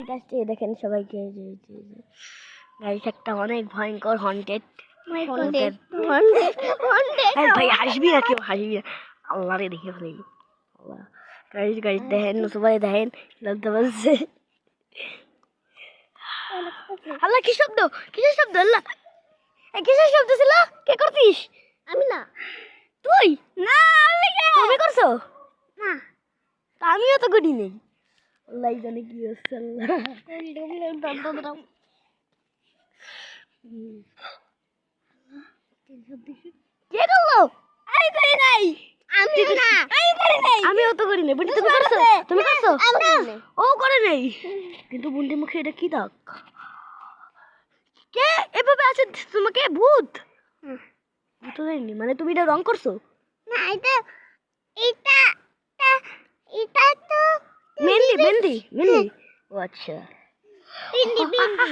গাছটি দেখেন সবাইকে, গাইস একটা অনেক ভয়ঙ্কর হন্টেড। ভাই হাসবি না, কেউ হাসবি না, আল্লাহ রে দেখে ফেলি। গাইস গাইস দেখেন, সবাই দেখেন লজ্জা পাচ্ছে। আল্লাহ কি শব্দ, কিসের শব্দ? আল্লাহ কিসের শব্দ ছিল? কে করছিস? আমি না। তুই? না আমি না। তুমি করছো? না আমিও তো করি নেই। আল্লাহ জানে কি হচ্ছে। কে করলো? আমি করি নাই। আমি না। আমি করি নাই। আমিও তো করি নাই। বুন্টি তুমি করছো? তুমি করছো? আমি ও করে নাই। কিন্তু বুন্টির মুখে এটা কি দাগ? কে এভাবে আছে তোমাকে? ভূত? ভূত দেয়নি মানে তুমি এটা রং করছো? না এটা এটা এটা তো মেহেন্দি মেহেন্দি মেহেন্দি। ও আচ্ছা। বিন্দি বিন্দি।